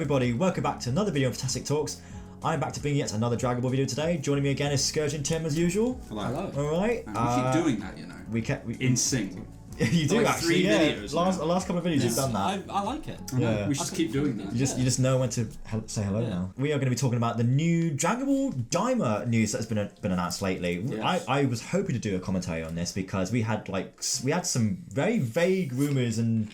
everybody, welcome back to another video of Fantastic Talks. I'm back to bring yet another Dragon Ball video today. Joining me again is Scourge and Tim as usual. Hello. Alright. We keep doing that, you know. We kept in sync. You do like actually, 3 yeah. videos The last couple of videos you've done that. I like it. Yeah. We should keep doing that. You just know when to say hello now. We are going to be talking about the new DragonBall Daima news that has been announced lately. Yes. I was hoping to do a commentary on this because we had some very vague rumours and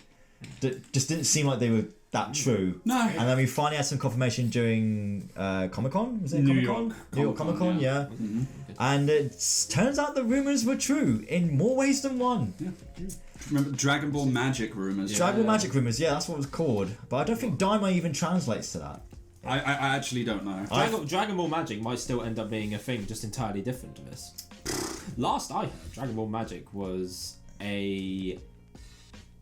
that just didn't seem like they were that true. No. And then we finally had some confirmation during Comic-Con. Was it New Comic-Con? York Comic-Con, yeah. Mm-hmm. And it turns out the rumours were true in more ways than one. Yeah. Remember Dragon Ball Magic rumours? Dragon Ball Magic rumours, yeah, that's what it was called. But I don't think Daima even translates to that. I actually don't know. Dragon Ball Magic might still end up being a thing just entirely different to this. Last I heard, Dragon Ball Magic was a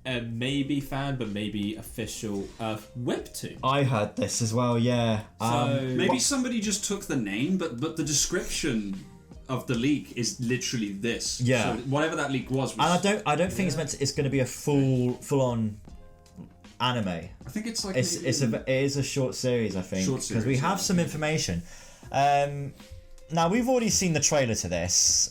maybe fan, but maybe official webtoon. I heard this as well, yeah. Maybe somebody just took the name, but the description of the leak is literally this. Yeah. So whatever that leak was. And I don't think it's going to be a full on anime. I think it's like it is a short series, I think, because we have some information. Now we've already seen the trailer to this.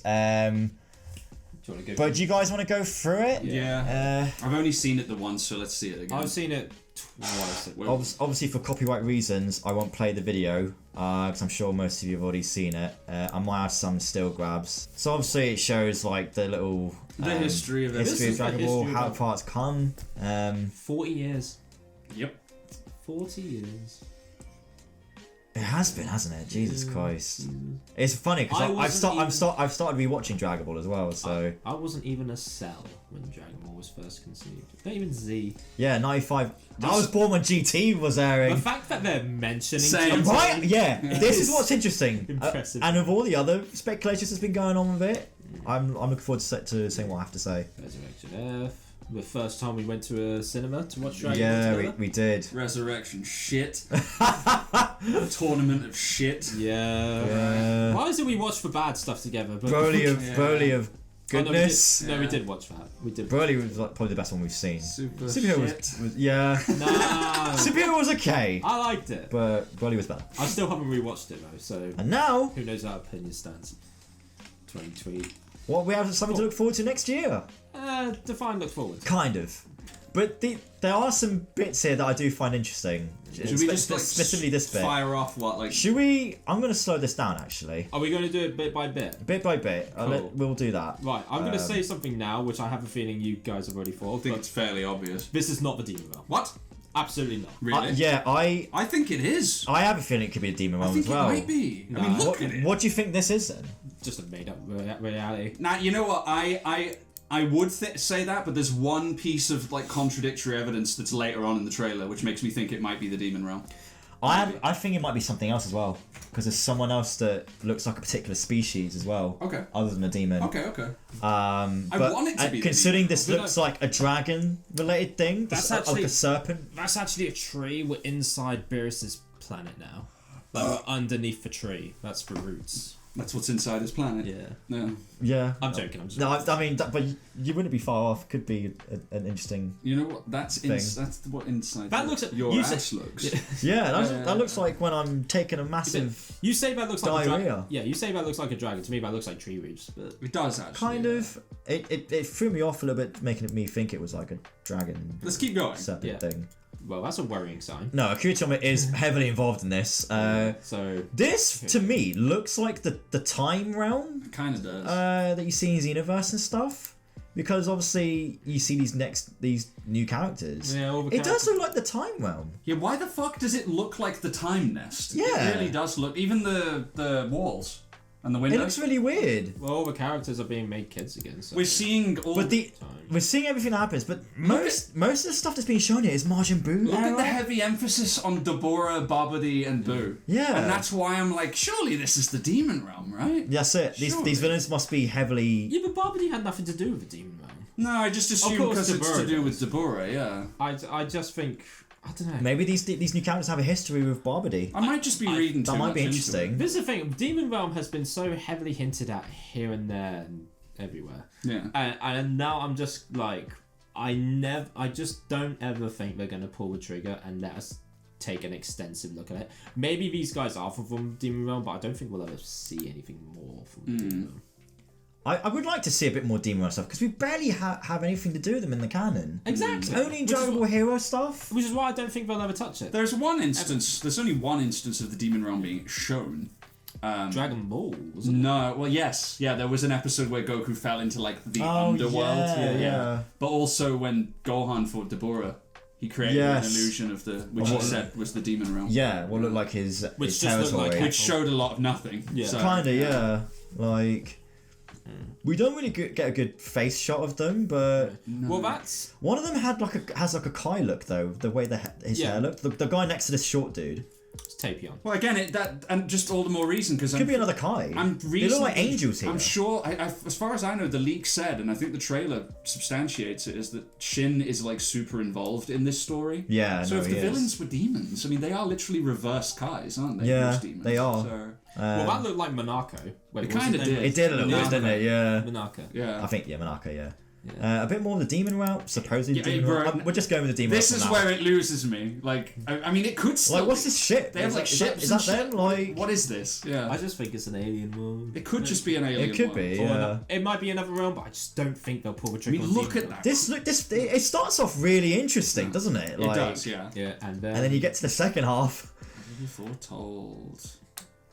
But do you guys want to go through it? Yeah. I've only seen it the once, so let's see it again. I've seen it twice. Obviously, for copyright reasons, I won't play the video because I'm sure most of you have already seen it. I might have some still grabs. So obviously, it shows like the little history of Dragon Ball, how far it's come. 40 years. Yep. 40 years. It has been, hasn't it? Jesus Christ! It's funny because I've started rewatching Dragon Ball as well. So I wasn't even a cell when Dragon Ball was first conceived. Not even Z. Yeah, 95. I was born when GT was airing. The fact that they're mentioning Same. Right? Yeah. This is what's interesting. Impressive. And with all the other speculations that's been going on with it, I'm looking forward to seeing what I have to say. Resurrection F. The first time we went to a cinema to watch Dragon Ball Yeah, together. we did. Resurrection shit. Tournament of shit. Yeah. Why is it we watch for bad stuff together? But Broly of goodness. No, we did watch that. We did. Broly was like probably the best one we've seen. Superhero was yeah. Nah. Superhero was okay. I liked it. But Broly was better. I still haven't rewatched it though, so. And now, who knows how our opinion stands? 2020. What we have something to look forward to next year. Define look forward. Kind of. But there are some bits here that I do find interesting. Should we just specifically this bit? Fire off what like? Should we? I'm going to slow this down actually. Are we going to do it bit by bit? Bit by bit. Cool. We'll do that. Right. I'm going to say something now, which I have a feeling you guys have already thought. I think it's fairly obvious. This is not the Demon Realm. What? Absolutely not. Really? Yeah, I think it is. I have a feeling it could be a Demon Realm I think as well. it might be. Nah. I mean, look at it. What do you think this is then? Just a made-up reality. Now you know what I would say that, but there's one piece of like contradictory evidence that's later on in the trailer, which makes me think it might be the Demon Realm. I think it might be something else as well, because there's someone else that looks like a particular species as well. Okay. Other than a demon. Okay. I want it to be. Considering this looks like a dragon-related thing, That's like actually a serpent. That's actually a tree. We're inside Beerus's planet now. Like we're underneath the tree. That's the roots. That's what's inside his planet. Yeah. No. Yeah. I'm joking. No, I mean, but you wouldn't be far off. Could be an interesting. You know what? That's what inside. That looks. Your ass looks. Yeah, that looks like when I'm taking a massive. You say that looks like a diarrhea. dragon. Yeah, you say that looks like a dragon. To me, that looks like tree roots. But It does actually. Kind of. It threw me off a little bit, making me think it was like a dragon. Let's keep going. Serpent thing. well, that's a worrying sign. No, Akira Toriyama is heavily involved in this. So this to me looks like the time realm. It kind of does. That you see in Xenoverse and stuff. Because obviously you see these new characters. Yeah, all the it does look like the time realm. Yeah, why the fuck does it look like the time nest? Yeah. It really does look. Even the walls and the windows. It looks really weird. Well, all the characters are being made kids again. So We're seeing all. But we're seeing everything that happens. But most of the stuff that's being shown here is Majin Buu. Look at the heavy emphasis on Deborah, Babidi, and Boo. Yeah. And that's why I'm like, surely this is the demon realm, right? That's it. These villains must be heavily. yeah, but Barbary had nothing to do with the demon realm. No, I just assume because it's to do with Deborah, yeah. I just think, I don't know. Maybe these new characters have a history with Barbady. I might just be reading too That might much be into interesting. it. This is the thing. Demon realm has been so heavily hinted at here and there and everywhere. Yeah. And now I'm just like, I just don't ever think they're gonna pull the trigger and let us take an extensive look at it. Maybe these guys are from Demon Realm, but I don't think we'll ever see anything more from Demon Realm. I would like to see a bit more Demon Realm stuff because we barely have anything to do with them in the canon. Exactly. Only in Dragon Ball Hero stuff. Which is why I don't think they'll ever touch it. There's only one instance of the Demon Realm being shown. Dragon Ball, wasn't it? No, well, yes. Yeah, there was an episode where Goku fell into, like, the underworld. Yeah. But also when Gohan fought Deborah, he created an illusion of which he said was the Demon Realm. Yeah, what looked like his Which just territory. looked like Which showed a lot of nothing. Yeah. So, Kinda, yeah. Like, we don't really get a good face shot of them, but Well, that's... one of them has like a Kai look though. The way his hair looked. The guy next to this short dude. It's Tapion. Well, again, and just all the more reason because Could be another Kai. They look like angels here. I'm sure. As far as I know, the leak said, and I think the trailer substantiates it, is that Shin is like super involved in this story. Yeah. So if the villains were demons, I mean, they are literally reverse Kais, aren't they? Yeah, Most demons. they are. So, Well, that looked like Monaco. Wait, It kinda did. It did a little bit, didn't it? Yeah. Monaco. yeah. I think Monaco. Yeah. A bit more of the demon route, supposedly. Yeah, Demon bro, route. We're just going with the demon This route is for now. where it loses me. Like, I mean, it could still. Like, what's this ship? They have like ships. Is and that shit. them? Like, What is this? Yeah. I just think it's an alien world. It could just be an alien. it could one. be. Or Yeah. it might be another realm, but I just don't think they'll pull the I trigger. mean, on look Demon at Realm. that. It starts off really interesting, doesn't it? It Like, does, yeah. Yeah, and And then you get to the second half, Foretold.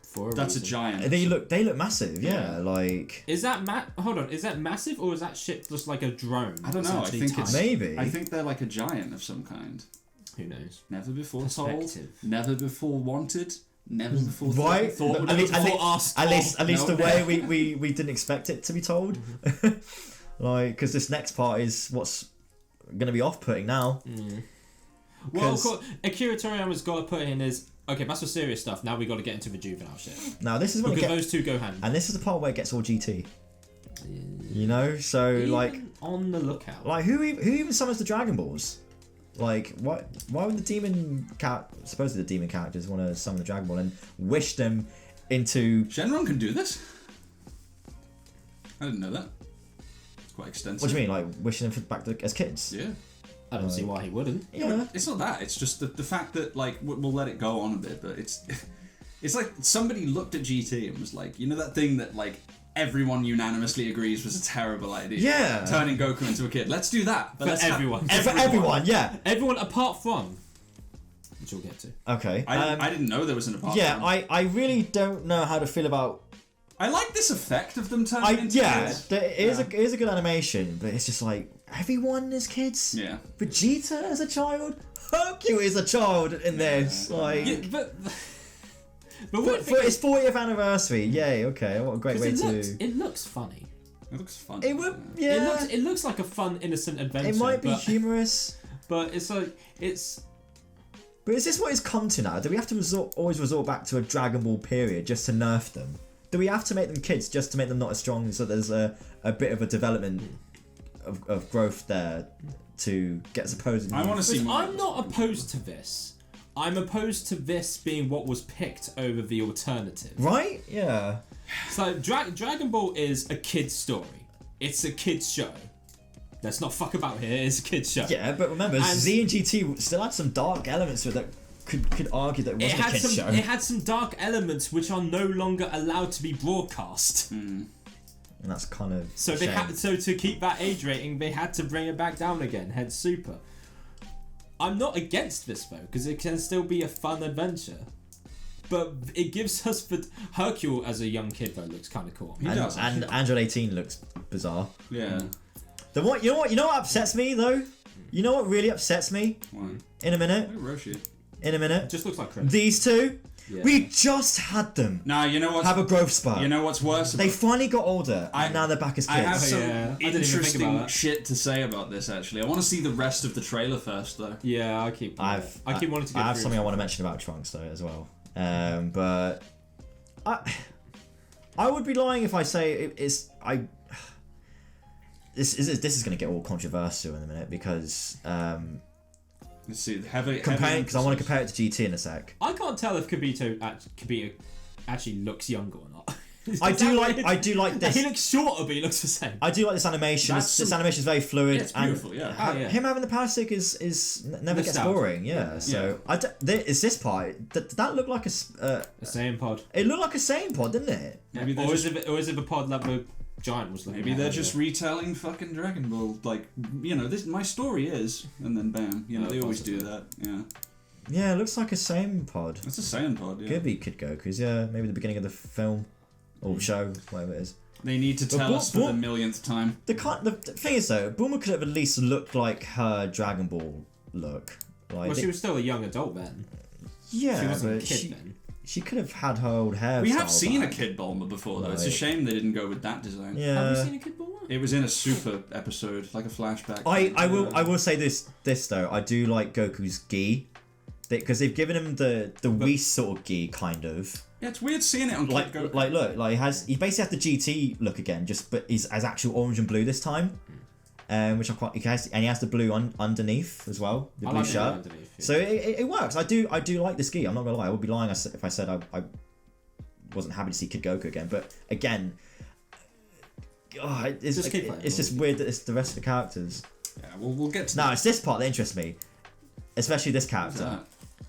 for That's a reason. giant. and they look massive. Yeah, like Is that hold on? Is that massive or is that ship just like a drone? I don't know. I Essentially think tiny? it's maybe. I think they're like a giant of some kind. Who knows? Never before told. Perspective. Never before wanted. Never before Right? thought. At least, asked at least No. the way we didn't expect it to be told. Like, because this next part is what's going to be off-putting now. Well, of course, Akira Toriyama's got to put in his okay. That's for serious stuff. Now we got to get into the juvenile shit Now this is when it because gets, those two go hand. and this is the part where it gets all GT. You know, so Even like on the lookout. who even summons the Dragon Balls? Like, why would supposedly the demon characters want to summon the Dragon Ball and wish them into... Shenron can do this. I didn't know that. It's quite extensive. What do you mean, like wishing them back as kids? Yeah. I don't see why he wouldn't. Yeah. It's not that. It's just the fact that like we'll let it go on a bit, but it's like somebody looked at GT and was like, you know that thing that like everyone unanimously agrees was a terrible idea. Yeah. Turning Goku into a kid. Let's do that. But For let's have everyone. For everyone, yeah. Everyone apart from, which we'll get to. Okay. I didn't know there was an apart Yeah, from. I really don't know how to feel about... I like this effect of them turning into kids. It is a good animation, but it's just like, everyone is kids? Yeah. Vegeta as a child? Goku is a child in this. Like... Yeah, but For its 40th anniversary, yay, okay, what a great way to... It looks funny. It looks fun. It would, yeah. It looks like a fun, innocent adventure. It might be but, humorous. but it's like it's. But is this what it's come to now? Do we have to always resort back to a Dragon Ball period just to nerf them? Do we have to make them kids just to make them not as strong so there's a bit of a development of growth there to get supposed... I want to see more. I'm not opposed to this. I'm opposed to this being what was picked over the alternative. Right? Yeah. So Dragon Ball is a kid's story. It's a kid's show. Let's not fuck about here. It's a kid's show. Yeah, but remember, Z and GT still had some dark elements to it that could argue that it wasn't a kid's show. It had some dark elements which are no longer allowed to be broadcast. And that's kind of So they had to keep that age rating, they had to bring it back down again. Hence Super. I'm not against this though, because it can still be a fun adventure. But it gives us the Hercule as a young kid though looks kind of cool. He does. And Android 18 looks bizarre. Yeah. You know what upsets me though? You know what really upsets me? Why? In a minute. Look at Roshi. In a minute. It just looks like Chris. These two. Yeah. We just had them Now you know what's have a growth spurt. you know what's worse. They finally got older, I- and now they're back as I have kids. some Yeah, I didn't even think about interesting that. shit to say about this. Actually, I want to see the rest of the trailer first, though. Yeah, I keep wanting to I get have through something I it. want to mention about Trunks though as well. But I would be lying if I say this is going to get all controversial in a minute because Let's see. Heavy because I want to compare it to GT in a sec. I can't tell if Kibito actually looks younger or not. I do like this. He looks shorter, but he looks the same. I do like this animation. This animation is very fluid. Yeah, it's beautiful. And him having the power stick is never gets boring. Yeah. So is this part? Did that look like a Saiyan pod? It looked like a Saiyan pod, didn't it? Maybe Or is it the pod that the giant was looking Maybe at? they're just retelling fucking Dragon Ball. Like, this my story is, and then bam. They always do that. Yeah. Yeah, it looks like a Saiyan pod. It's a Saiyan pod. Yeah. Could be Kid Goku's. Yeah, maybe the beginning of the film or show, whatever it is. They need to tell us for the millionth time. The thing is though, Bulma could have at least looked like her Dragon Ball look. Like, Well, she was still a young adult then. Yeah, She wasn't a but kid then. she could have had her old hair. We have seen a Kid Bulma before, though. It's a shame they didn't go with that design. Yeah. Have you seen a Kid Bulma? It was in a Super episode, like a flashback. I will say this though. I do like Goku's gi, because they've given him the Whis sort of gi kind of. Yeah, it's weird seeing it on Like Kid Goku. look, he basically has the GT look again, but he's as actual orange and blue this time. Which I quite, he has the blue underneath as well, the blue like shirt. underneath, yeah. So it works. I do like this gi. I'm not gonna lie. I would be lying if I said I wasn't happy to see Kid Goku again. But again, it's just weird that it's the rest of the characters. Yeah, we'll get to No, it's this part that interests me, especially this character.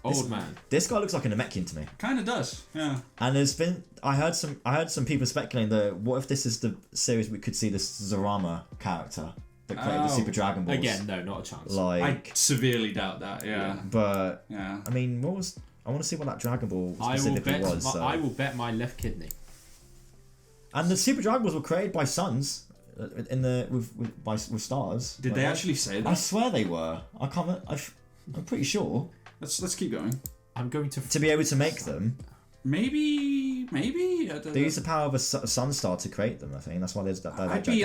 Old man. This guy looks like a Namekian to me. Kind of does, yeah. And I heard some people speculating that what if this is the series we could see this Zorama character that created the Super Dragon Balls. Again, no, not a chance. I severely doubt that, yeah. But Yeah. I mean, I want to see what that Dragon Ball specifically was. I will bet my left kidney. And the Super Dragon Balls were created by suns with stars. Did they actually say that? I swear they were. I'm pretty sure. Let's keep going. I'm going To be able to make them, Maybe. they use the power of a sun star to create them. I think that's why there's that.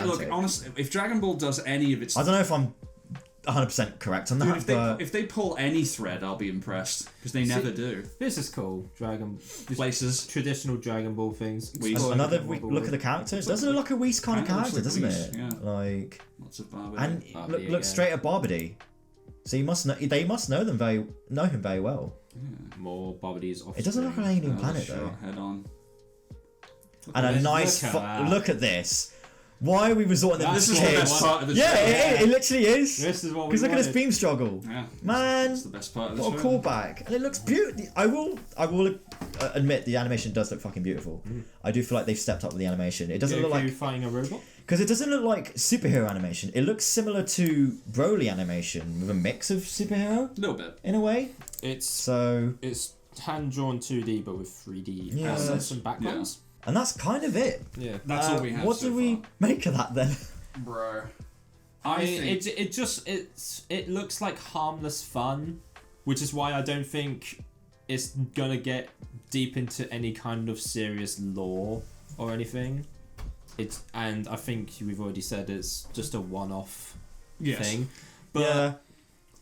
Look, honestly, if Dragon Ball does any of its, I don't know if I'm 100% correct on that. Dude, if they pull any thread, I'll be impressed because they never do. This is cool. Places. Traditional Dragon Ball things. Another look at the character. It doesn't look like a Whis kind of character, like doesn't Whis, it? yeah. Like, Lots of Barbie. and Barbie look straight at Barbody. So they must know him very well. More Bobbity's off. It doesn't look like an alien planet sure. though. Head on. And a nice look at this. Why are we resorting to This this? is the best part of the show. Yeah, it literally is. This is what we Because look at this wanted. beam struggle. Yeah. Man, That's the best part of the what a show. callback. And it looks beautiful. I will admit the animation does look fucking beautiful. I do feel like they've stepped up with the animation. It doesn't look like, fighting a robot. because it doesn't look like superhero animation. It looks similar to Broly animation with a mix of superhero A little bit. in a way. It's hand drawn 2D but with 3D assets and backgrounds. And that's kind of it. Yeah. That's all we have. What so do we make of that then? Bro. I think it looks like harmless fun, which is why I don't think it's gonna get deep into any kind of serious lore or anything. And I think we've already said it's just a one-off thing. But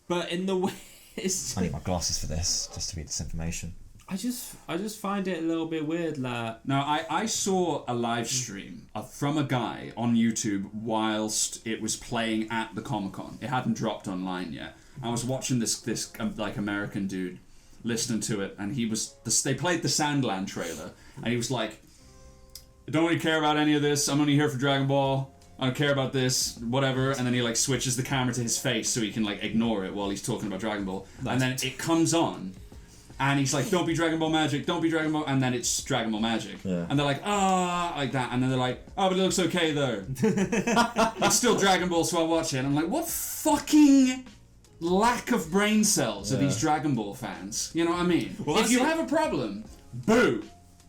but in the way I need my glasses for this, just to read this information. I just find it a little bit weird that Now, I saw a live stream from a guy on YouTube whilst it was playing at the Comic-Con. It hadn't dropped online yet. I was watching this like American dude listening to it, and they played the Sandland trailer, and he was like, I don't really care about any of this. I'm only here for Dragon Ball. I don't care about this, whatever. And then he like switches the camera to his face so he can like ignore it while he's talking about Dragon Ball. And then it comes on. And he's like, don't be Dragon Ball Magic, don't be Dragon Ball... And then it's Dragon Ball Magic. Yeah. And they're like, like that. And then they're like, but it looks okay though. It's still Dragon Ball, so I'll watch it. And I'm like, what fucking lack of brain cells are these Dragon Ball fans? You know what I mean? Well, if you have a problem, boo.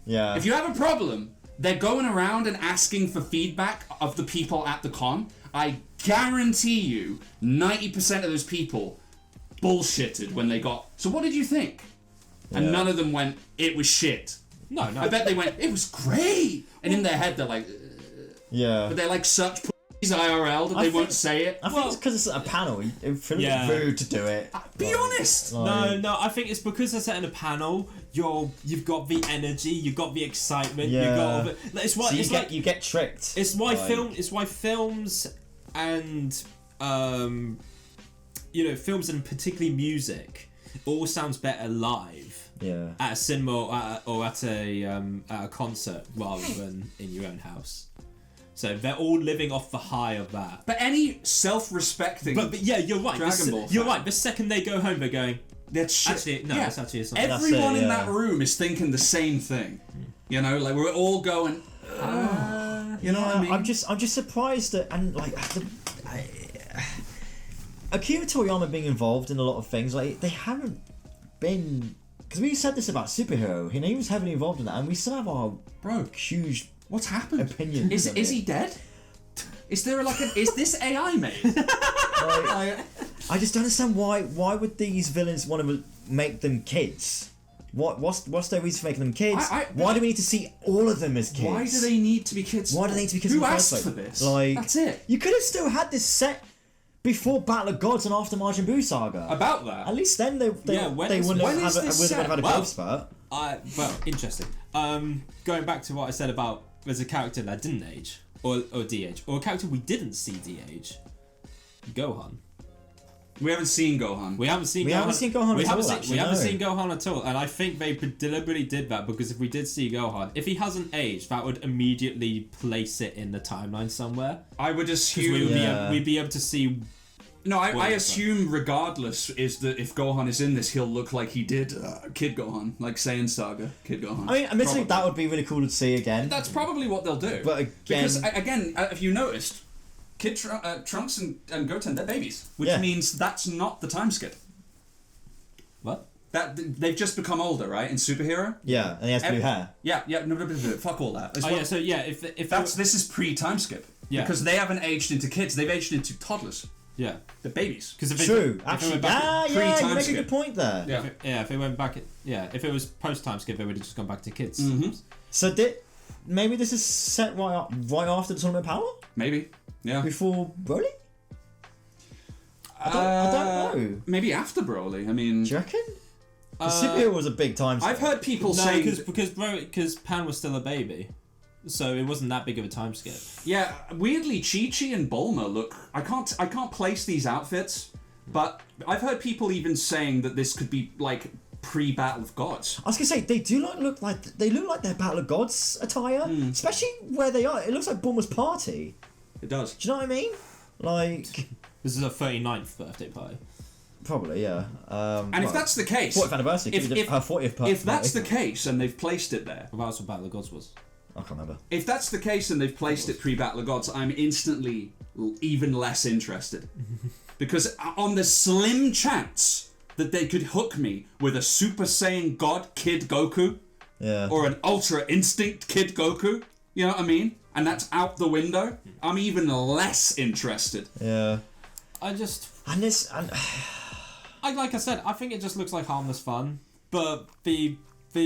Yeah. If you have a problem, they're going around and asking for feedback of the people at the con. I guarantee you, 90% of those people bullshitted when they got... So what did you think? And none of them went, it was shit. no. I bet they went, it was great. And in their head, they're like, Yeah. but they're like such p***s IRL that they won't say it. I think it's because it's a panel. It feels rude to do it. Be honest. No, I think it's because they're setting a panel. You've got the energy, you've got the excitement, Yeah. you've got all the. It's why So you get tricked. It's why films and films and particularly music all sounds better live Yeah. at a cinema or at a concert rather than in your own house. So they're all living off the high of that. But any self-respecting But yeah, you're right. Dragon Ball You're fan, right. The second they go home, they're going. That's shit. Actually, no, Yeah. it's actually it's not. Everyone That's it, in yeah. that room is thinking the same thing. You know, like we're all going. You know what I mean? I'm just surprised that, and like Akira Toriyama being involved in a lot of things, like they haven't been, because we said this about superhero, he was heavily involved in that, and we still have our huge What's happened? opinions. Is on he it. dead? Is there like an? Is this AI made? Like, I just don't understand why would these villains want to make them kids? What's their reason for making them kids? Why do we need to see all of them as kids? Why do they need to be kids? Why do they need to be kids? Who in the first asked place? for this? Like, That's it. You could have still had this set before Battle of Gods and after Majin Buu Saga. About that. At least then they Yeah, when wouldn't when have is this set? had a Well, growth spurt. Well, interesting. Going back to what I said about there's a character that didn't age or de-age, or a character we didn't see de-age. Gohan. We haven't seen Gohan. We haven't seen. We Gohan. haven't seen Gohan we at haven't all, seen, actually, we haven't no. seen Gohan at all, and I think they deliberately did that because if we did see Gohan, if he hasn't aged, that would immediately place it in the timeline somewhere. I would Because assume. we'd be able to see. No, I Well, assume regardless is that if Gohan is in this, he'll look like he did Kid Gohan, like Saiyan Saga, Kid Gohan. I mean, admittedly, Probably. that would be really cool to see again. That's probably what they'll do. But again- because again, if you noticed, Trunks and Goten, they're babies, which Yeah. means that's not the time skip. What? That they've just become older, right? In superhero. Yeah, and he has blue hair. Yeah, no, fuck all that. It's Oh what- yeah, so yeah, if this is pre-time skip. Yeah. Because they haven't aged into kids; they've aged into toddlers. yeah, They're babies. because if True, it actually, went back, you pre-time make a skip. good point there. Yeah. if it went back, if it was post time skip, it would have just gone back to kids. Mhm. So maybe this is set right after the Tournament of Power? Maybe. Yeah. Before Broly? I don't know. Maybe after Broly. I mean, Do you reckon? The superhero was a big time skip. I've heard people No, say because Pan was still a baby, so it wasn't that big of a time skip. yeah. Weirdly, Chi-Chi and Bulma look. I can't place these outfits, but I've heard people even saying that this could be like pre-Battle of Gods. I was gonna say they do look like their Battle of Gods attire, especially where they are. It looks like Bulma's party. It does. Do you know what I mean? Like, This is her 39th birthday party. probably, yeah. And if that's the case, 40th anniversary, if- her 40th birthday. if that's the case and they've placed it there, Well, that's what Battle of Gods was. I can't remember. if that's the case and they've placed it pre-Battle of Gods, I'm instantly even less interested. Because on the slim chance that they could hook me with a Super Saiyan God Kid Goku, Yeah. or an Ultra Instinct Kid Goku, you know what I mean? And that's out the window, I'm even less interested. Yeah. I just, And this, and like I said, I think it just looks like harmless fun, but the but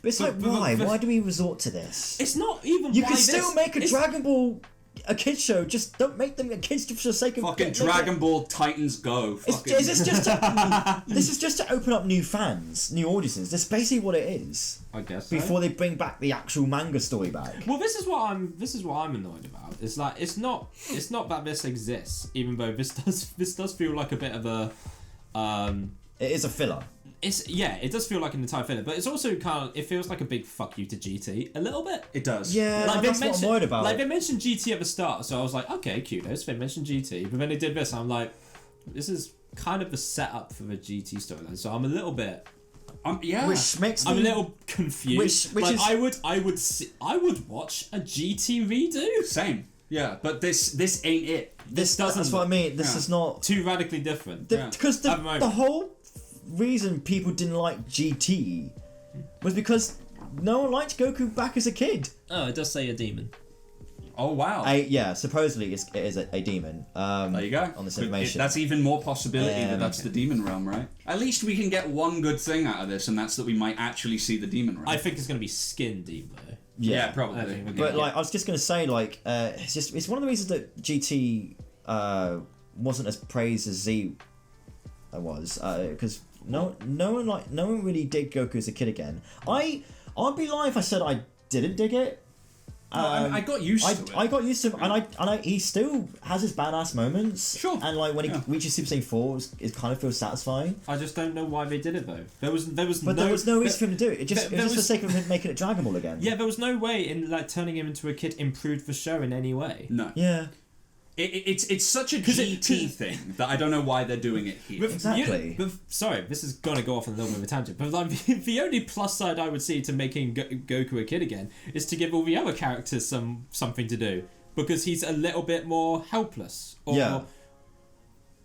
it's like, but- why? but- Why do we resort to this? it's not even. You why can still this. make a It's- Dragon Ball, a kids show. Just don't make them a kids just for the sake of Fucking make it- Dragon Ball Titans Go. Fucking- Is this just to, this is just to open up new fans, new audiences. That's basically what it is. I guess so. Before they bring back the actual manga story back. Well, this is what I'm annoyed about. It's like it's not that this exists, even though this does feel like a bit of a It is a filler. it does feel like an entire filler, but it's also it feels like a big fuck you to GT a little bit. It does. Yeah, Like they that's what I'm mentioned, worried about. like they mentioned GT at the start, so I was like, okay, kudos. They mentioned GT, but then they did this. I'm like, this is kind of the setup for the GT storyline. So I'm a little bit. Yeah. Which makes I'm a me little confused. Which like, is- I would watch a GT redo. Same. Yeah, but this ain't it. This doesn't. That's what I mean. This Yeah. is not Too radically different. because At the moment. the whole reason people didn't like GT was because no one liked Goku back as a kid. Oh, it does say a demon. Oh wow. Yeah, supposedly it is a demon. There you go. On this But information. that's even more possibility Yeah, that that's okay. the demon realm, right? At least we can get one good thing out of this, and that's that we might actually see the demon realm. I think it's going to be skin deep though. yeah, I probably. think we're But gonna like I was just gonna say, like it's one of the reasons that GT wasn't as praised as Z was because no one really did Goku as a kid again. I'd be lying if I said I didn't dig it. I got used to it. I got used to him, and he still has his badass moments. Sure. And like when he reaches Super Saiyan 4, it kind of feels satisfying. I just don't know why they did it though. There was But there was no reason for him to do it. It was just for the sake of him making it Dragon Ball again. Yeah, there was no way in like turning him into a kid improved the show in any way. No. Yeah. It's such a GT thing that I don't know why they're doing it here. Exactly. Sorry, this is gonna go off on a little bit of a tangent, but like the only plus side I would see to making Goku a kid again is to give all the other characters something to do, because he's a little bit more helpless. Or,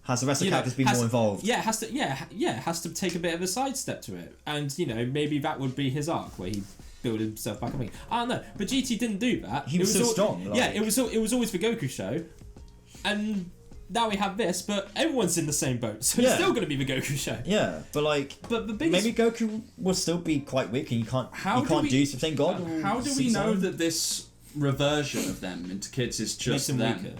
has the rest of the characters been more involved? Yeah, has to take a bit of a sidestep to it, and maybe that would be his arc where he build himself back up again. I don't know, but GT didn't do that. He was so strong. Yeah, it was always the Goku show. And now we have this, but everyone's in the same boat, so it's still going to be the Goku show. Yeah, but like, but the biggest... maybe Goku will still be quite weak, and you can't do something God. How do we know that this reversion of them into kids is just them? Weaker.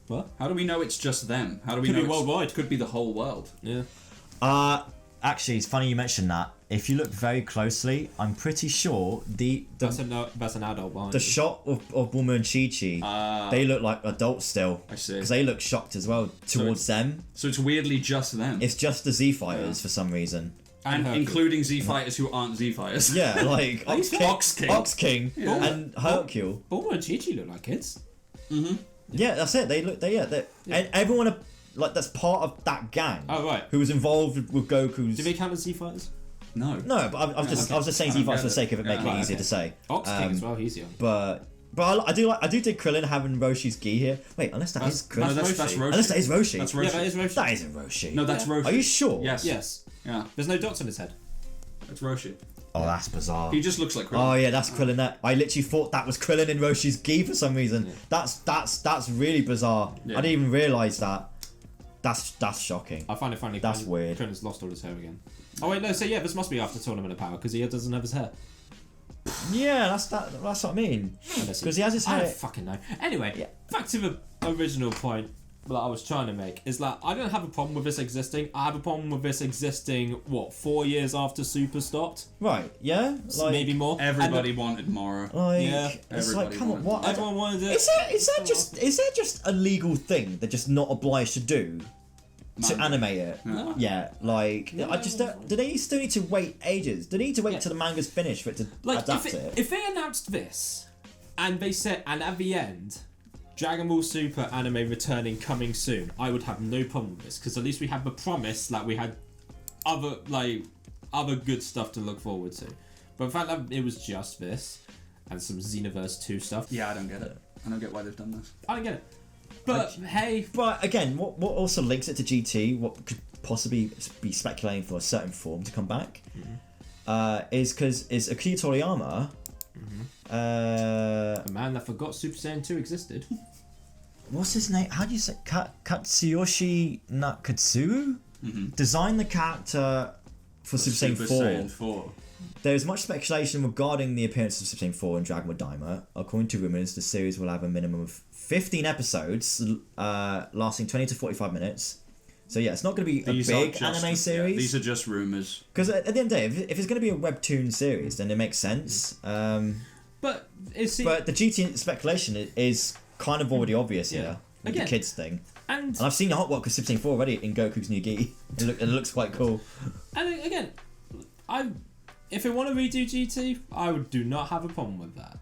What? How do we know it's just them? How do we could know be worldwide? Could be the whole world. Yeah. Actually, it's funny you mentioned that. If you look very closely, I'm pretty sure that's an adult behind the shot of Bulma and Chi-Chi, they look like adults still. I see. Because they look shocked as well towards them. So it's weirdly just them. It's just the Z fighters for some reason. And including Z fighters who aren't Z fighters. Yeah, like Ox King and Hercule. Bulma and Chi-Chi look like kids. Mm-hmm. Yeah, that's it. And everyone like that's part of that gang. Oh right. Who was involved with Goku's. Do they count as Z fighters? No. No, but I was just saying Z fighters for the sake of it making it easier to say. Ox King as well. He's young. But I do dig Krillin having Roshi's gi here. Wait, unless is Krillin. No, that's Roshi. Unless that is Roshi. That's Roshi. Yeah, that is Roshi. That isn't Roshi. No, that's Roshi. Are you sure? Yes. Yeah. There's no dots on his head. That's Roshi. Oh, that's bizarre. He just looks like Krillin. Oh yeah, that's Krillin. I literally thought that was Krillin in Roshi's gi for some reason. Yeah. That's really bizarre. Yeah. I didn't even realise that. That's shocking. I find it funny. That's weird. Krillin's lost all his hair again. Oh wait, no. So yeah, this must be after Tournament of Power because he doesn't have his hair. Yeah, that's what I mean. Because he has his hair. I don't fucking know. Anyway, back to the original point that I was trying to make is that I don't have a problem with this existing. I have a problem with this existing 4 years after Super stopped. Right. Yeah. Like, maybe more. Everybody wanted Moro. Like, yeah. It's like, come on, what? Everyone wanted it. Is that just a legal thing they're just not obliged to do? To animate it, like I just don't. Do they still need to wait ages? Do they need to wait till the manga's finished for it to adapt it? If they announced this, and they said, and at the end, Dragon Ball Super anime returning coming soon, I would have no problem with this because at least we have the promise that we had other good stuff to look forward to. But the fact that it was just this and some Xenoverse 2 stuff, yeah, I don't get it. I don't get why they've done this. I don't get it. But hey, but again, what also links it to GT? What could possibly be speculating for a certain form to come back? Is Akira Toriyama, a man that forgot Super Saiyan 2 existed. What's his name? How do you say Katsuyoshi Nakatsuru? Designed the character for Super Saiyan 4. There is much speculation regarding the appearance of Super Saiyan 4 in DragonBall Daima. According to rumours, the series will have a minimum of 15 episodes, lasting 20 to 45 minutes. So yeah, it's not going to be a big anime series. These are just rumours. Because at the end of the day, if it's going to be a webtoon series, then it makes sense. But the GT speculation is kind of already obvious here. With the kids thing. And I've seen the hot work of Super Saiyan 4 already in Goku's new gi. It looks quite cool. And again, if they want to redo GT, I do not have a problem with that.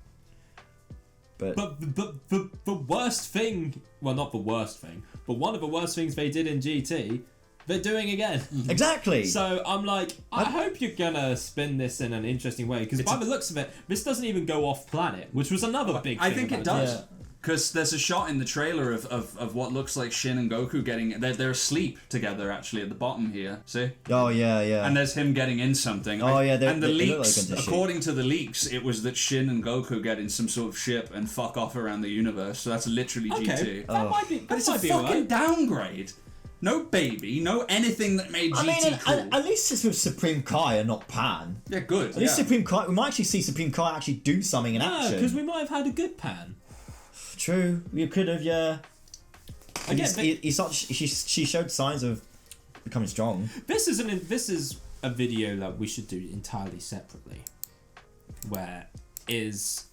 But the worst thing, well, not the worst thing, but one of the worst things they did in GT, they're doing again. Exactly. So I'm like, I hope you're gonna spin this in an interesting way, because by the looks of it, this doesn't even go off planet, which was another big thing. I think it does. Because there's a shot in the trailer of what looks like Shin and Goku getting... They're asleep together, actually, at the bottom here. See? Oh, yeah. And there's him getting in something. Oh, yeah. And the leaks, according to the leaks, it was that Shin and Goku get in some sort of ship and fuck off around the universe. So that's literally GT. That might be. But it's a fucking downgrade. No baby, no anything that made GT cool. At least it's with Supreme Kai and not Pan. Yeah, good. At least Supreme Kai... We might actually see Supreme Kai actually do something in action. because we might have had a good Pan. True, you could have, yeah. Again, she showed signs of becoming strong. This is a video that we should do entirely separately, where is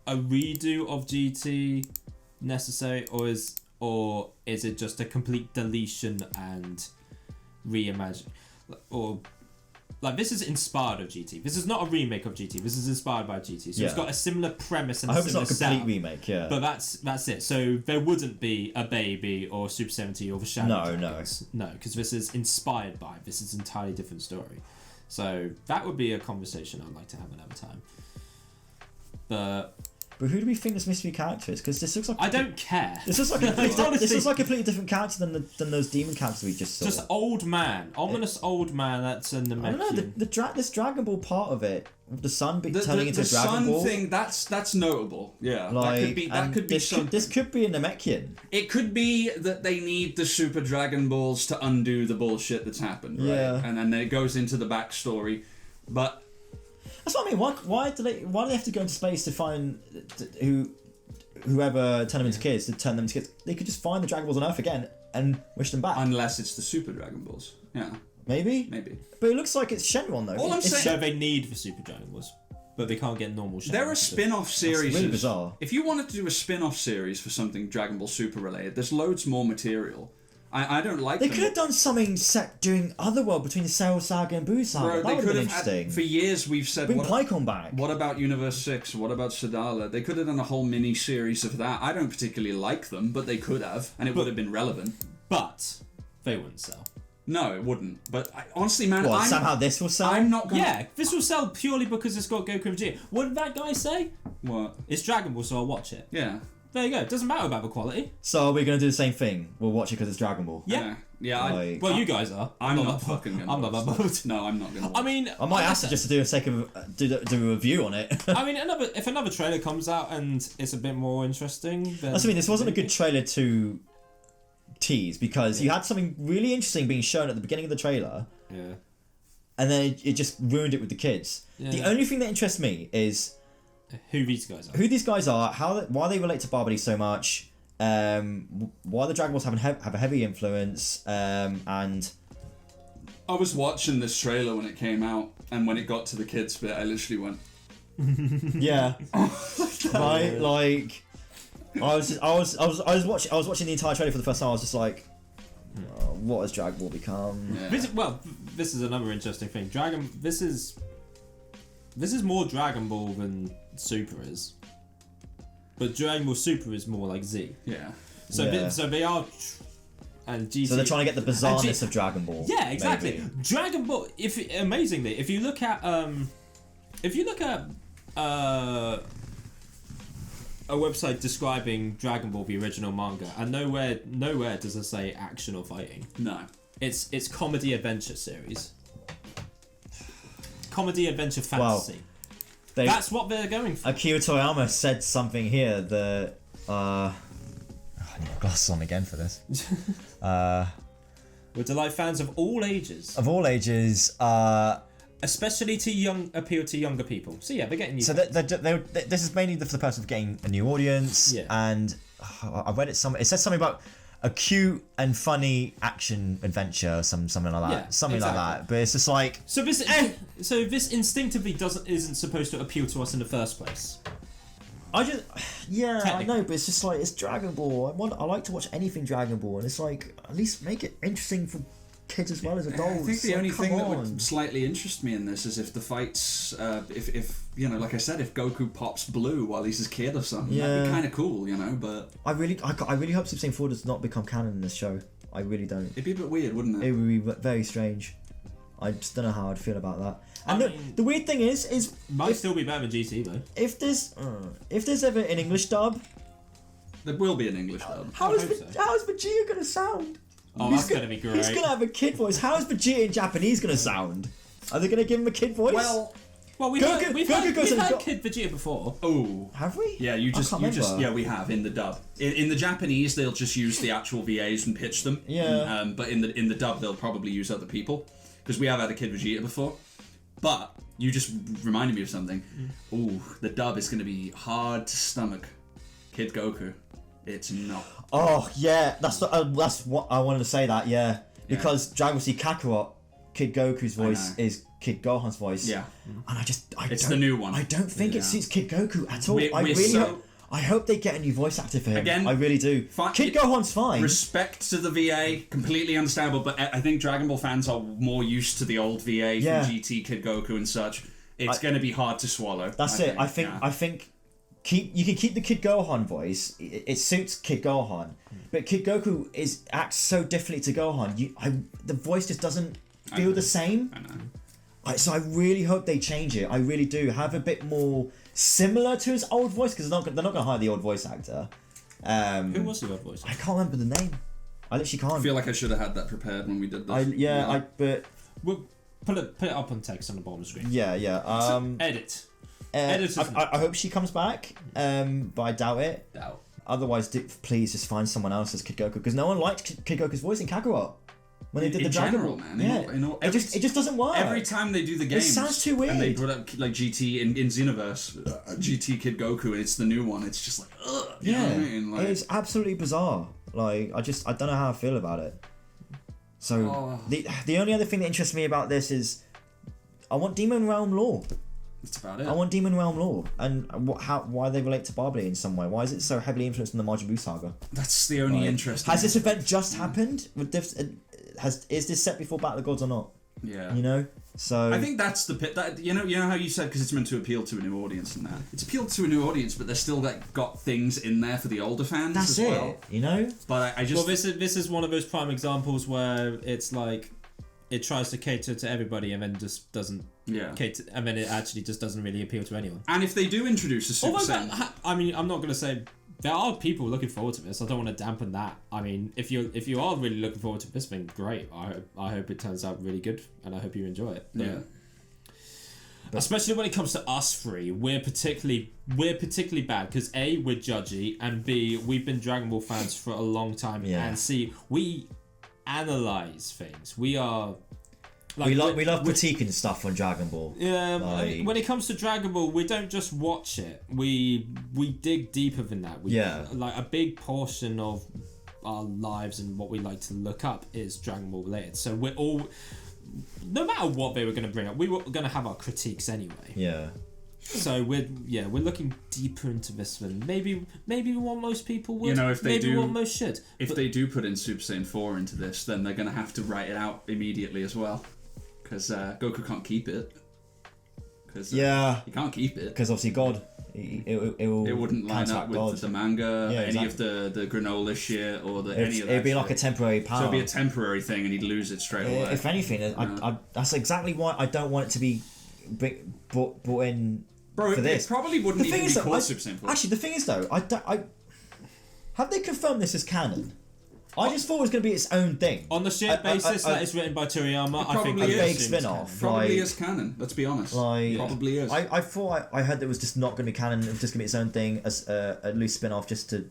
a redo of GT necessary, or is it just a complete deletion and reimagine, or like this is inspired of GT? This is not a remake of GT. This is inspired by GT. So it's got a similar premise and I a hope it's similar not a complete setup, remake, yeah. But that's it. So there wouldn't be a Baby or Super 70 or the Shadow Dragons. No, because this is inspired by. This is an entirely different story. So that would be a conversation I'd like to have another time. But who do we think this mystery character is? Because this looks like I don't care. This looks like this looks like a completely different character than those demon characters we just saw. Just old man, ominous old man. That's in the. I don't know this Dragon Ball part of it, with the sun turning into the Dragon sun Ball thing. That's notable. Yeah, like, that could be something. This could be a Namekian. It could be that they need the Super Dragon Balls to undo the bullshit that's happened, right? Yeah. And then it goes into the backstory, but That's what I mean. Why do they have to go into space to find whoever turned them into kids to turn them into kids? They could just find the Dragon Balls on Earth again and wish them back. unless it's the Super Dragon Balls, yeah, Maybe. But it looks like it's Shenron though. All I'm saying- So they need the Super Dragon Balls, but they can't get normal. there are spin-off series. really bizarre. If you wanted to do a spin-off series for something Dragon Ball Super related, there's loads more material. I don't like They them. could have done something set during Otherworld between the Cell Saga and Boo Saga. Bro, That they would have could been have interesting. for years we've said Bring Plycon back. what about Universe 6? What about Sadala? They could have done a whole mini series of that. I don't particularly like them, but they could have, and it would have been relevant. But they wouldn't sell. No, it wouldn't. But honestly, man, What, somehow this will sell? I'm not gonna... Yeah, this will sell purely because it's got Goku and Vegeta. What did that guy say? What? It's Dragon Ball, so I'll watch it. Yeah. There you go. It doesn't matter about the quality. So we're going to do the same thing. We'll watch it because it's Dragon Ball. Yeah. Yeah. Like- Well, you guys are. I'm not that- fucking gonna I'm not watch that bothered. No, I'm not gonna watch. I mean, I might ask it just to do a sake of do a review on it. I mean, if another trailer comes out and it's a bit more interesting, then That's what I mean. This wasn't a good trailer to tease because you had something really interesting being shown at the beginning of the trailer, Yeah. and then it just ruined it with the kids. Yeah. The only thing that interests me is Who these guys are? who these guys are, why they relate to Bardock so much, why the Dragon Balls have a heavy influence, and I was watching this trailer when it came out, and when it got to the kids bit, I literally went, yeah, right, like. I was watching the entire trailer for the first time. I was just like, what has Dragon Ball become? yeah. This is another interesting thing. This is more Dragon Ball than Super is, but Dragon Ball Super is more like Z. Yeah. So Yeah. so they are, and GT. So they're trying to get the bizarreness of Dragon Ball. Yeah, exactly. maybe. Dragon Ball. Amazingly, if you look at a website describing Dragon Ball, the original manga, and nowhere does it say action or fighting. No. It's comedy adventure series. Comedy adventure fantasy. That's what they're going for. Akira Toriyama said something here that I need my glasses on again for this. Would delight fans of all ages, Of all ages, especially appeal to younger people. So yeah, they're getting you. so this is mainly for the purpose of getting a new audience. Yeah. And I read it somewhere. It said something about a cute and funny action adventure, something like that, Yeah, something like exactly. that. But it's just like So this instinctively isn't supposed to appeal to us in the first place. I Technically. know, but it's just like it's Dragon Ball. I like to watch anything Dragon Ball, and it's like at least make it interesting for kids as well as adults. I think the Like, only come thing that on. would slightly interest me in this is if the fights, if you know, like I said, if Goku pops blue while he's a kid or something, that'd Yeah. be kind of cool, you know. But I really hope Super Saiyan 4 does not become canon in this show. I really don't. it'd be a bit weird, wouldn't It it? would be very strange. I just don't know how I'd feel about that. And I mean- the weird thing is Might still be better than GT though. if there's ever an English dub, There will be an English dub. how is hope so. Vegeta gonna sound? Oh, that's gonna be great. He's gonna have a kid voice. How is Vegeta in Japanese gonna sound? Are they gonna give him a kid voice? Well, we've Goku- had Goku goes and got- Kid Vegeta before. Oh. have we? Yeah, you I can't remember. yeah, we have in the dub. In the Japanese, they'll just use the actual VAs and pitch them. Yeah. But in the dub, they'll probably use other people because we have had a Kid Vegeta before. But you just reminded me of something. Ooh, the dub is going to be hard to stomach. Kid Goku, it's not. Oh yeah, that's what I wanted to say. That yeah, because Dragon Ball Z Kakarot, Kid Goku's voice know. is Kid Gohan's voice. Yeah. And It's the new one. I don't think it suits Kid Goku at all. We're I hope they get a new voice actor for him. Again, I really do. Kid Gohan's fine. Respect to the VA, completely understandable, but I think Dragon Ball fans are more used to the old VA from GT, Kid Goku and such. It's going to be hard to swallow. That's it. I think you can keep the Kid Gohan voice. It suits Kid Gohan, but Kid Goku acts so differently to Gohan. The voice just doesn't feel the same. I know. So I really hope they change it. I really do. Have a bit more similar to his old voice, because they're not going to hire the old voice actor. Who was the old voice actor? I can't remember the name. I literally can't. I feel like I should have had that prepared when we did this. But We'll put it up on text on the bottom of the screen. Yeah. Edit. I hope she comes back, but I doubt it. Doubt. Otherwise, please just find someone else as Kid Goku, because no one liked Kid Goku's voice in Kakarot. When they did the Dragon Ball, man. It just doesn't work. Every time they do the games, it sounds too weird. And they put up like GT in Xenoverse, GT Kid Goku, and it's the new one. It's just like, ugh. You know what I mean? Like, it's absolutely bizarre. Like, I don't know how I feel about it. So the only other thing that interests me about this is, I want Demon Realm lore. That's about it. I want Demon Realm lore, and why they relate to Barbie in some way. Why is it so heavily influenced in the Majin Buu saga? That's the only interest. Has this event just happened? Is this set before Battle of the Gods or not? Yeah. You know? So I think that's the pit. That you know how you said because it's meant to appeal to a new audience and that it's appealed to a new audience, but they're still got things in there for the older fans. That's as well. You know. But I just this is one of those prime examples where it's like it tries to cater to everybody and then just doesn't cater, and then it actually just doesn't really appeal to anyone. And if they do introduce a Super Saiyan, I mean, I'm not gonna say. There are people looking forward to this. I don't want to dampen that. I mean, if you are really looking forward to this thing, great. I hope it turns out really good, and I hope you enjoy it. Yeah. Especially when it comes to us three, we're particularly bad because A, we're judgy, and B, we've been Dragon Ball fans for a long time, and C, we analyze things. We are. We love critiquing stuff on Dragon Ball. Yeah, when it comes to Dragon Ball, we don't just watch it. We dig deeper than that. Like a big portion of our lives and what we like to look up is Dragon Ball related. So we're all, no matter what they were going to bring up, we were going to have our critiques anyway. Yeah. So we're looking deeper into this than maybe what most people would. You know, if they do, what most should. If they do put in Super Saiyan 4 into this, then they're going to have to write it out immediately as well. Because Goku can't keep it. He can't keep it. Because obviously God, it wouldn't line up with God. the manga, any of the granola shit, or any of that. It'd be like a temporary power. So it'd be a temporary thing, and he'd lose it straight away. If anything, that's exactly why I don't want it to be brought in for this. It probably wouldn't even be called Super Saiyan 4. Actually, the thing is though, have they confirmed this as canon? I just thought it was going to be its own thing. On the sheer basis that it's written by Toriyama, I think a big spin-off. Probably is canon. Let's be honest. Probably is. I thought I heard that it was just not going to be canon. It was just going to be its own thing as a loose spin-off, just to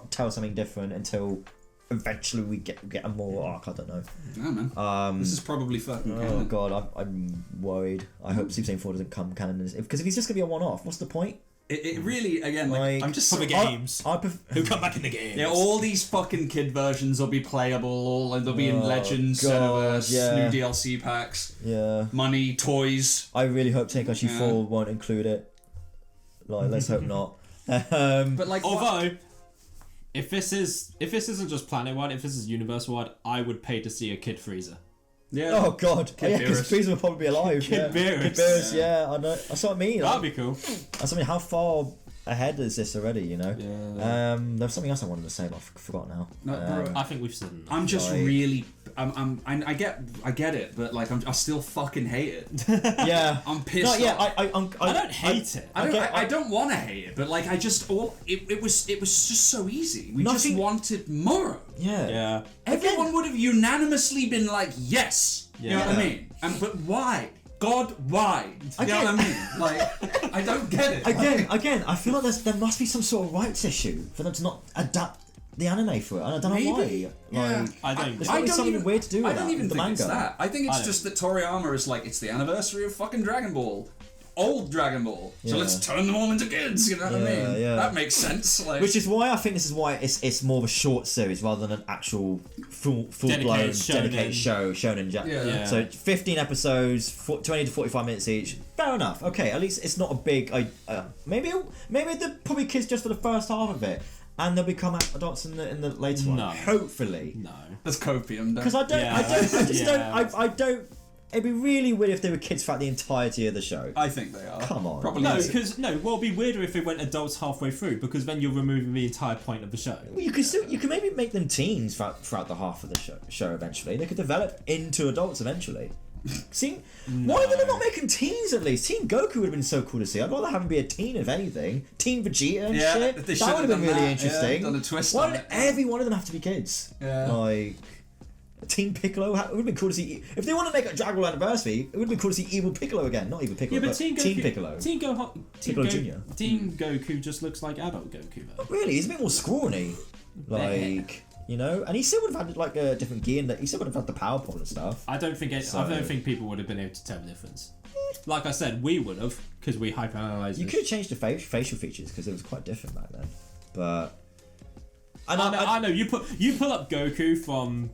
tell something different until eventually we get a more arc. I don't know. Yeah, man. This is probably fucking canon. Oh god, I'm worried. I hope Super Saiyan 4 doesn't come canon, because if he's just going to be a one-off, what's the point? It really, again, I'm just for the games. Who come back in the games? Yeah, all these fucking kid versions will be playable. They'll be in Legends, Xenoverse, new DLC packs. Yeah. Money, toys. I really hope Tenkaichi 4 won't include it. Let's hope not. But although, if this isn't just planet wide, if this is universe wide, I would pay to see a Kid Frieza. Yeah. Oh god. Because Frieza will probably be alive. Kid Beerus, I know. That's what I mean. That'd be cool. How far ahead is this already? You know. Yeah. There's something else I wanted to say, but I forgot now. No, bro, I think we've said enough. I'm just really. I get it, but I still fucking hate it. Yeah. I'm pissed. I don't hate it. I don't want to hate it, but it was just so easy. We just wanted Moro. Yeah. Everyone would have unanimously been like, yes. You know what I mean? But why? God, why? You know what I mean? I don't get it. Again, I feel like there must be some sort of rights issue for them to not adapt the anime for it, and I don't know why. Yeah. There's probably something weird to do with I don't even the think manga. it's that. I think it's just that Toriyama is like, it's the anniversary of fucking Dragon Ball. old Dragon Ball, so Yeah. let's turn them all into kids. You know what I mean? Yeah. That makes sense. Like, Which is why I think this is why it's more of a short series rather than an actual full blown dedicated show shonen. Yeah. So 15 episodes, 20 to 45 minutes each. Fair enough. Okay, at least it's not a big. Maybe they're probably kids just for the first half of it, and they'll become adults in the later one. Hopefully. No. that's copium. Because I don't. It'd be really weird if they were kids throughout the entirety of the show. I think they are. Come on. Probably. No, is. because it'd be weirder if they went adults halfway through, because then you're removing the entire point of the show. Well, you could maybe make them teens throughout the half of the show eventually. They could develop into adults eventually. See, why did they not make them teens at least? Teen Goku would have been so cool to see. I'd rather have him be a teen if anything. Teen Vegeta and shit. They That would have been really interesting. Yeah, done a twist Why on did it. every one of them have to be kids? Yeah. Like Teen Piccolo. It would have been cool to see. If they want to make a Dragon Ball anniversary, it would have been cool to see evil Piccolo again. Not evil Piccolo, Yeah, but but Teen Teen Goku, Piccolo. Piccolo Jr.. Teen Goku just looks like adult Goku though. Really, he's a bit more scrawny. Like, you know, and he still would have had like a different gear, and he still would have had the power pole and stuff. I don't think people would have been able to tell the difference. Like I said, we would have, because we hyper-analyzed You this. could have changed the facial features because it was quite different back then. But I know. You pull up Goku from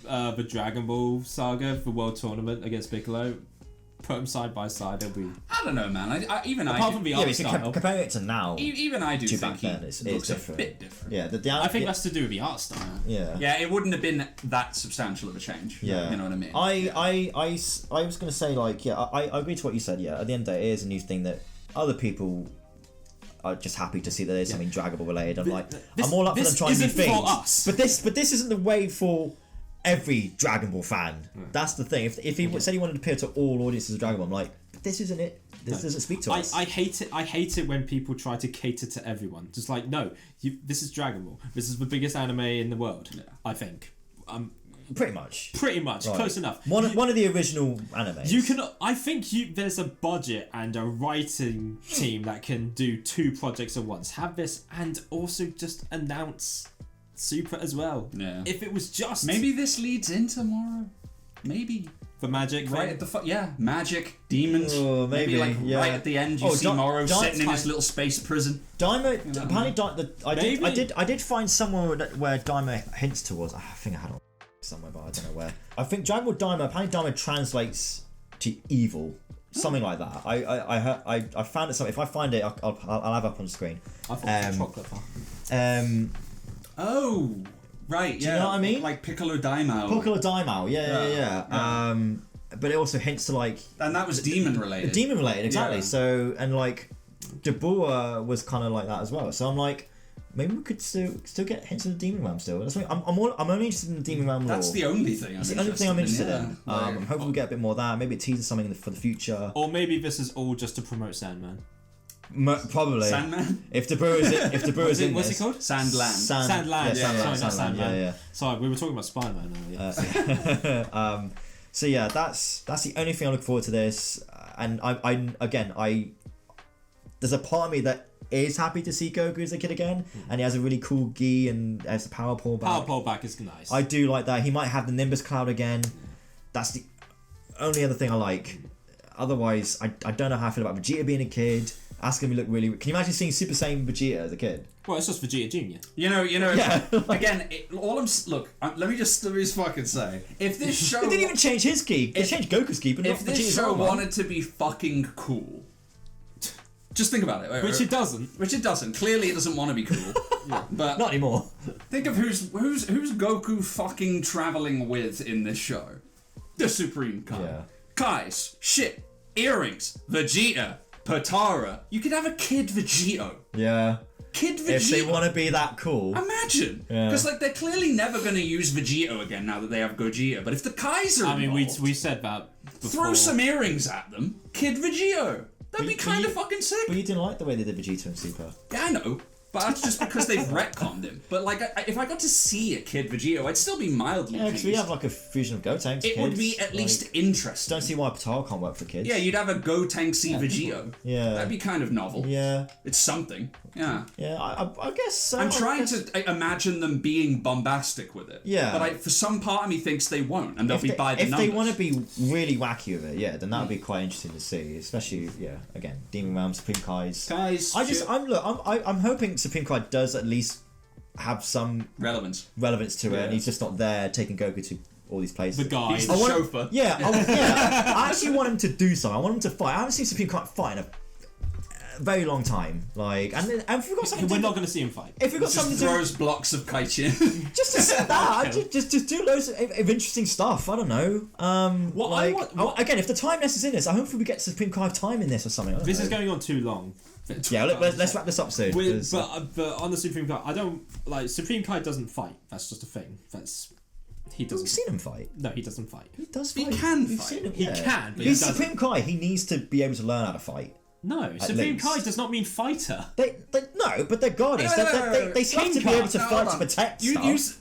the Dragon Ball saga, the World Tournament against Piccolo. Put them side by side. They'll be. I don't know, man. Apart from the yeah, art but style. comparing it to now, even I do to think back he then, it's looks different. a bit different. Yeah, I think that's to do with the art style. Yeah. Yeah, it wouldn't have been that substantial of a change. Yeah. You know what I mean? I was gonna say like I agree to what you said. Yeah, at the end of the day, it is a new thing that other people are just happy to see that there's something Dragon Ball related. I'm like, I'm all up for them trying new isn't things. for us. But this isn't the way for every Dragon Ball fan. That's the thing. If he said he wanted to appeal to all audiences of Dragon Ball, I'm like, but this isn't it. This doesn't speak to us. I hate it. I hate it when people try to cater to everyone. Just like, no, this is Dragon Ball. This is the biggest anime in the world. Yeah. I think. Pretty much. Right. Close enough. One of the original animes. You can. I think there's a budget and a writing team that can do 2 projects at once. Have this and also just announce Super as well. Yeah. If it was just maybe this leads into Moro. Maybe. the magic Right thing. at the magic, demons. Oh, maybe, like yeah. right at the end, you see Moro sitting in his little space prison. Daima, apparently, I did find somewhere where Daima hints towards. I think I had it somewhere, but I don't know where. I think Dragon Ball Daima. Apparently, Daima translates to evil, something like that. I found it. Something. If I find it, I'll have it up on the screen. I thought it was a chocolate bar. Oh, right. Do you know what I mean? Like Piccolo Daima. Piccolo Daima. Yeah. But it also hints to like. And that was demon related. Demon related, exactly. Yeah. So and like, Dabua was kind of like that as well. So I'm like, maybe we could still get hints of the demon realm still. That's what, I'm only interested in the demon realm lore. That's the only thing. That's the only thing I'm interested in. Yeah. I'm hoping we'll get a bit more of that. Maybe it teases something for the future. Or maybe this is all just to promote Sandman. Probably. Sandman. If Dabua is in What's this. it called? Sandland. Sandland. Yeah, Sorry, not Sandland. Sandman. Yeah. Sorry, we were talking about Spider-Man earlier. So yeah, that's the only thing I look forward to this. And I there's a part of me that is happy to see Goku as a kid again, and he has a really cool gi and has the power pole back. Power pole back is nice. I do like that. He might have the Nimbus cloud again. That's the only other thing I like. Otherwise, I don't know how I feel about Vegeta being a kid. That's gonna look really. Can you imagine seeing Super Saiyan Vegeta as a kid? Well, it's just Vegeta Junior. You know. Yeah. Again, let me just fucking say, if this show They didn't even change his gi. They changed Goku's gi, but not if this Vegeta's show armor. wanted to be fucking cool, just think about it. Which it doesn't. Which it doesn't. Clearly, it doesn't want to be cool. But Not anymore. think of who's Goku fucking traveling with in this show. The Supreme Kai. Yeah. Kai's shit, earrings, Vegeta, Potara. You could have a kid Vegito. Yeah. Kid Vegito. If they want to be that cool. Imagine. Yeah. Because they're clearly never going to use Vegito again now that they have Gogeta. But if the Kais are I mean, involved, we said that before. throw some earrings at them, Kid Vegito. That'd be But kind you- of fucking sick. But you didn't like the way they did Vegeta and Super. Yeah, I know. But that's just because they've retconned him. But like, if I got to see a Kid Vegito, I'd still be mildly Yeah, because we pleased. have like a fusion of Gotenks. It would be at least interesting. Don't see why Piccolo can't work for kids. Yeah, you'd have a Gotenksy Vegito. Yeah. That'd be kind of novel. Yeah. It's something. Yeah. Yeah, I guess so. I'm I trying guess- to imagine them being bombastic with it. Yeah. But for some part of me thinks they won't, and they'll be by the if numbers. they want to be really wacky with it, yeah, then that would be quite interesting to see. Especially, yeah, again, Demon Realm, Supreme Kai's. I'm hoping Supreme Kai does at least have some relevance to it, and he's just not there taking Goku to all these places. The guy. He's the chauffeur. Yeah, I actually want him to do something. I want him to fight. I haven't seen Supreme Kai fight in a very long time time. And if we've got something, We're not going to see him fight. If we've got Just something throws blocks of Kaichin. just to say that, just do loads of interesting stuff. I don't know. Again, if the timeness is in this, I hope we get Supreme Kai time in this or something. This is going on too long. Yeah, let's wrap this up soon. But on the Supreme Kai, I don't like Supreme Kai doesn't fight. That's just a thing. He doesn't. We've seen him fight. No, he doesn't fight. He does He fight. can We've fight. seen him, He yeah. can, but He's he doesn't. Supreme Kai. He needs to be able to learn how to fight. No, Supreme least. Kai does not mean fighter. No, but they're guardians. They still have to be able to fight to protect stuff.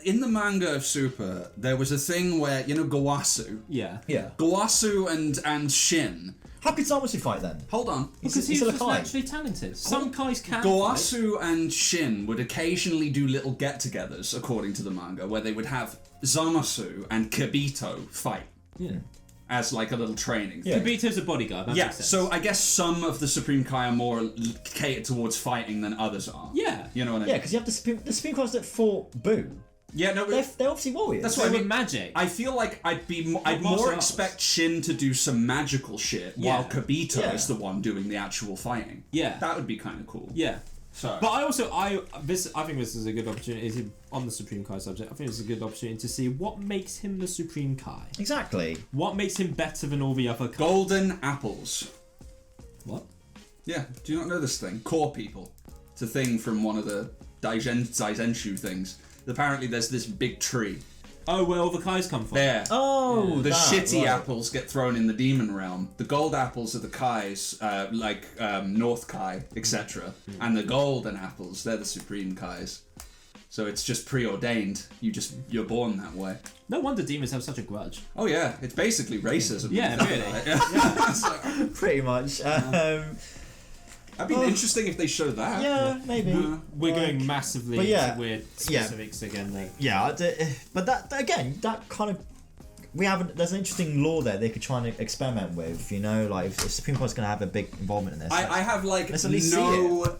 In the manga of Super, there was a thing where Gowasu. Yeah. Yeah. Gowasu and Shin. How could Zamasu fight then? Hold on. Because he's he's a just Kai. naturally talented. Some Kais can fight. Gowasu and Shin would occasionally do little get-togethers, according to the manga, where they would have Zamasu and Kibito fight. Yeah. As like a little training thing. Yeah. Kibito's a bodyguard. That Yeah, makes sense. so I guess some of the Supreme Kai are more catered towards fighting than others are. Yeah. You know what I mean? Yeah, because you have the Supreme Kais that fought Boo. Yeah, no, They're obviously warriors. That's They what I were mean. magic. I feel like I'd martial more arts. expect Shin to do some magical shit Yeah. while Kibito Yeah. is the one doing the actual fighting. Yeah. That would be kind of cool. Yeah. So. But I think this is a good opportunity on the Supreme Kai subject. I think it's a good opportunity to see what makes him the Supreme Kai. Exactly. What makes him better than all the other Kai. Golden apples. What? Yeah, do you not know this thing? Core people. It's a thing from one of the Daizenshu things. Apparently there's this big tree. Oh, where all the Kais come from. There. Oh, The that, shitty right. apples get thrown in the demon realm. The gold apples are the Kais, North Kai, etc. And the golden apples, they're the supreme Kais. So it's just preordained. You're born that way. No wonder demons have such a grudge. Oh yeah, it's basically racism. Yeah, really. Pretty much. That'd be interesting if they show that. Yeah, maybe. We're going massively but yeah, into weird specifics again though. Yeah, but that again, that kind of there's an interesting law there they could try and experiment with. Like if Supreme Court's going to have a big involvement in this. I have like Let's at least see no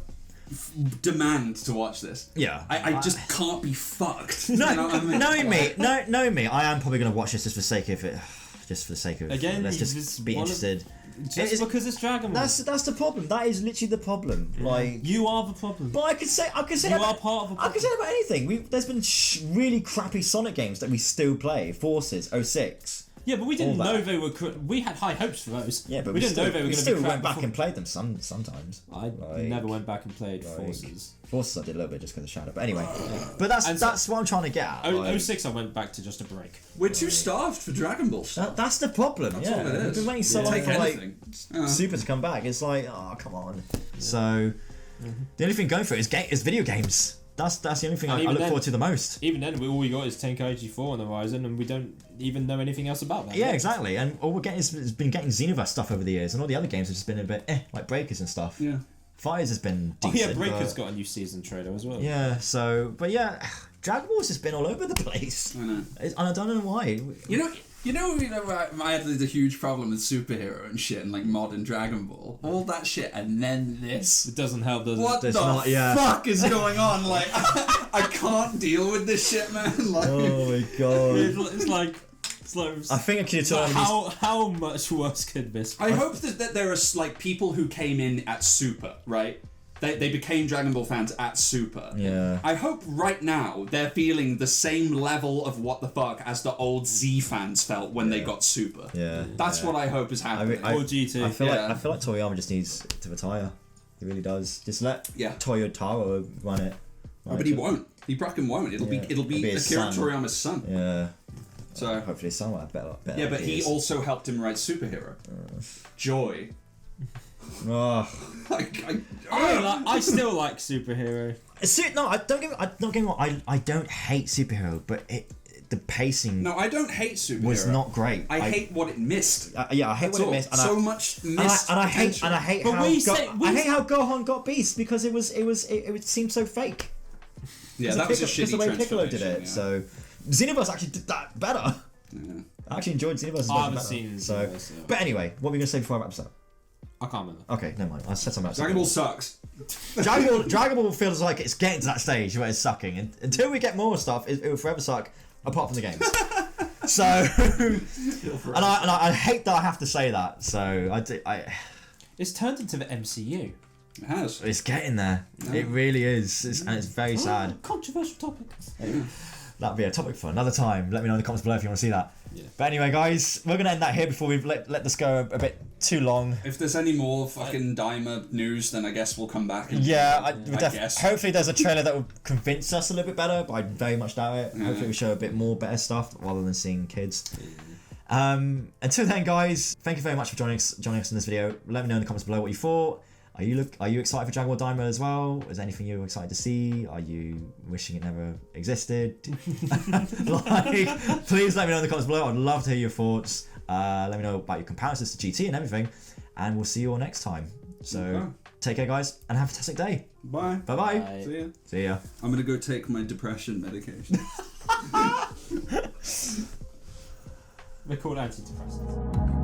demand to watch this. Yeah. I just can't be fucked. No, You know what I mean? knowing me, I am probably going to watch this just for the sake of it. Just for the sake of Again, let's this just be one of- interested. Just because it's Dragon Ball. That's the problem. That is literally the problem. Like, You are the problem. but I could say You that are about, part of a I could say that about anything. There's been really crappy Sonic games that we still play. Forces 06. Yeah, but we didn't all know that. they were. We had high hopes for those. Yeah, but we didn't know they were going to be still crap went back before. and played them sometimes. I never went back and played Forces. Forces I did a little bit just because of Shadow. But anyway, but that's what I'm trying to get at. like, 06 I went back to just a break. We're too starved for Dragon Ball stuff. that's the problem. That's yeah, all it is. we've been waiting so long Take for like anything. Super to come back. It's like, oh come on. So the only thing going for it is video games. That's the only thing I look forward to the most. Even then, all we got is Tenkaichi 4 on the horizon, and we don't even know anything else about that. Yeah, exactly. And all we're getting is been getting Xenoverse stuff over the years, and all the other games have just been a bit like Breakers and stuff. Yeah. Fighters has been Oh decent. yeah, Breaker's but, got a new season trailer as well. yeah. So, but yeah, Dragon Ball's just been all over the place. I know. And I don't know why. You know, I had a huge problem with superhero and shit and like modern Dragon Ball. All that shit and then this. It doesn't help, does What it? the fuck is going on? Like, I can't deal with this shit, man. Like, Oh my god. It's like I think Akira how much worse could this be? I hope that there are like people who came in at Super, right? They became Dragon Ball fans at Super. Yeah. I hope right now they're feeling the same level of what the fuck as the old Z fans felt when they got Super. Yeah. That's what I hope is happening. Or GT. I feel Yeah. like Toriyama just needs to retire. He really does. Just let Yeah. Toyotaro run it. Oh, but he won't. He fucking won't. It'll be his Akira son. Toriyama's son. Yeah. So Hopefully his son will have better yeah, but he ideas. also helped him write Superhero. Joy. Oh. I still like superhero. No, don't get me wrong. I don't hate superhero, but the pacing. No, I don't hate superhero. Was not great. I hate what it missed. Yeah, I hate what it missed. And so much missed. I hate But how Gohan got Beast because it seemed so fake. Yeah, that was a shitty the way Piccolo did it. Yeah. So Xenoverse actually did that better. Yeah. I actually enjoyed Xenoverse. I haven't seen Xenoverse, yeah. But anyway, what were we gonna say before I wrap this up? I can't remember. Okay, never mind. I said something else. Dragon Ball sucks. Dragon Ball feels like it's getting to that stage where it's sucking, and until we get more stuff, it will forever suck. Apart from the games. So, and I hate that I have to say that. So It's turned into the MCU. It has. It's getting there. Yeah. It really is, and it's very sad. Controversial topic. That'd be a topic for another time. Let me know in the comments below if you want to see that. Yeah. But anyway, guys, we're gonna end that here before we let this go a bit too long. If there's any more fucking Daima news, then I guess we'll come back. And I guess. Hopefully, there's a trailer that will convince us a little bit better, but I very much doubt it. Yeah. Hopefully, we show a bit more better stuff rather than seeing kids. Until then, guys, thank you very much for joining us in this video. Let me know in the comments below what you thought. Are you excited for Dragon Ball Daima as well? Is there anything you're excited to see? Are you wishing it never existed? Please let me know in the comments below. I'd love to hear your thoughts. Let me know about your comparisons to GT and everything. And we'll see you all next time. So take care, guys, and have a fantastic day. Bye. Bye-bye. Bye. See ya. See ya. I'm gonna go take my depression medication. They're called antidepressants.